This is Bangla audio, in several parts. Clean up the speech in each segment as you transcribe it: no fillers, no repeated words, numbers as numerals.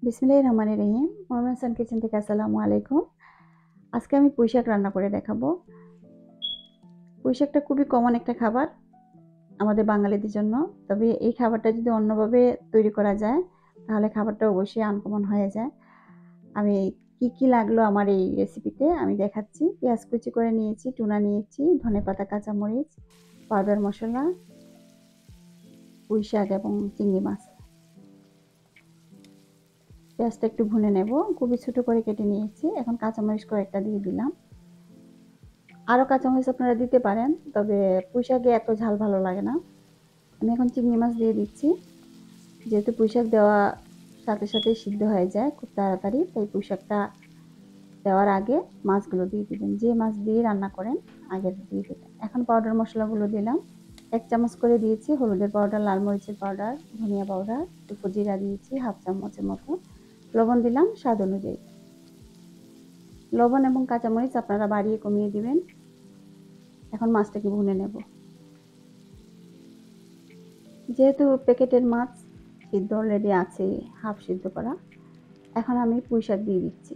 বিসমিল্লাহির রহমানির রহিম। মোহাম্মদ হাসান কিচেন থেকে আসসালামু আলাইকুম। আজকে আমি পুঁই শাক রান্না করে দেখাবো। পুঁই শাকটা খুবই কমন একটা খাবার আমাদের বাঙালিদের জন্য। তবে এই খাবারটা যদি অন্যভাবে তৈরি করা যায় তাহলে খাবারটা অবশ্যই আনকমন হয়ে যায়। আমি কি লাগলো আমার এই রেসিপিতে আমি দেখাচ্ছি। পেঁয়াজ কুচি করে নিয়েছি, টুনা নিয়েছি, ধনেপাতা, কাঁচামরিচ, পাউডার মশলা, পুঁই শাক এবং চিংড়ি মাছ। পেঁয়াজটা একটু ভুনে নেব, খুবই ছোট করে কেটে নিয়েছি। এখন কাঁচামরিচ কয়েকটা দিয়ে দিলাম। আরও কাঁচামরিচ আপনারা দিতে পারেন, তবে পুঁই শাকে এত ঝাল ভালো লাগে না। আমি এখন চিংড়ি মাছ দিয়ে দিচ্ছি। যেহেতু পুঁই শাক দেওয়া সাথে সাথেই সিদ্ধ হয়ে যায় খুব তাড়াতাড়ি, তাই পুঁই শাকটা দেওয়ার আগে মাছগুলো দিয়ে দিবেন। যে মাছ দিয়ে রান্না করেন আগে দিয়ে দেবেন। এখন পাউডার মশলাগুলো দিলাম। 1 চামচ করে দিয়েছি হলুদের পাউডার, লাল মরিচের পাউডার, ধনিয়া পাউডার, একটু জিরা দিয়েছি হাফ চামচের মতো, লবণ দিলাম স্বাদ অনুযায়ী। লবণ এবং কাঁচামরিচ আপনারা বাড়িয়ে কমিয়ে দিবেন। এখন মাছটাকে ভুনে নেব। যেহেতু প্যাকেটের মাছ সিদ্ধ অলরেডি আছে, হাফ সিদ্ধ করা, এখন আমি পুঁই শাক দিয়ে দিচ্ছি।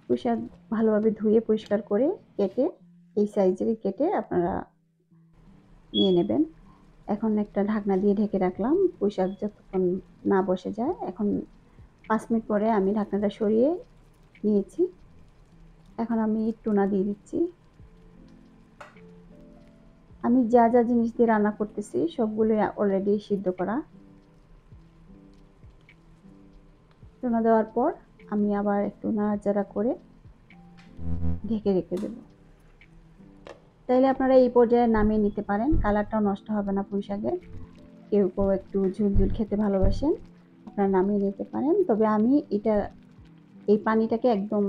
পুঁই শাক ভালোভাবে ধুয়ে পরিষ্কার করে কেটে এই সাইজেরই কেটে আপনারা নিয়ে নেবেন। এখন একটা ঢাকনা দিয়ে ঢেকে রাখলাম পুঁই শাক যতক্ষণ না বসে যায়। এখন 5 মিনিট পরে আমি ঢাকনাটা সরিয়ে নিয়েছি। এখন আমি টুনা দিয়ে দিচ্ছি। আমি যা যা জিনিস দিয়ে রান্না করতেছি সবগুলো অলরেডি সিদ্ধ করা। টুনা দেওয়ার পর আমি আবার একটু নাড়াচাড়া করে ঢেকে রেখে দেব। তাইলে আপনারা এই পর্যায়ে নামিয়ে নিতে পারেন, কালারটাও নষ্ট হবে না পুঁই শাকের। কেউ কেউ একটু ঝুল খেতে ভালোবাসেন, আপনারা নামিয়ে নিতে পারেন। তবে আমি এই পানিটাকে একদম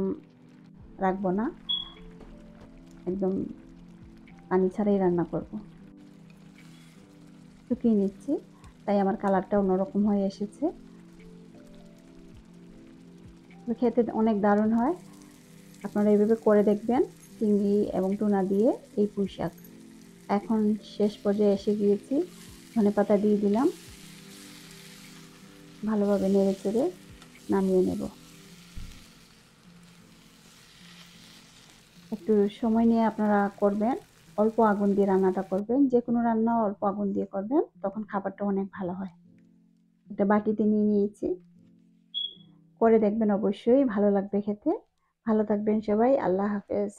রাখবো না, একদম পানি ছাড়াই রান্না করব। শুকিয়ে নিচ্ছি, তাই আমার কালারটা অন্যরকম হয়ে এসেছে। খেতে অনেক দারুণ হয়, আপনারা এইভাবে করে দেখবেন। চিংড়ি এবং টুনা দিয়ে এই পুঁই শাক। এখন শেষ পর্যায়ে এসে গিয়েছি, ধনেপাতা দিয়ে দিলাম। ভালোভাবে নেড়ে চেড়ে নামিয়ে নেব। একটু সময় নিয়ে আপনারা করবেন, অল্প আগুন দিয়ে রান্নাটা করবেন। যে কোনো রান্না অল্প আগুন দিয়ে করবেন, তখন খাবারটা অনেক ভালো হয়। একটা বাটিতে নিয়ে নিয়েছি, করে দেখবেন, অবশ্যই ভালো লাগবে খেতে। ভালো থাকবেন সবাই, আল্লাহ হাফেজ।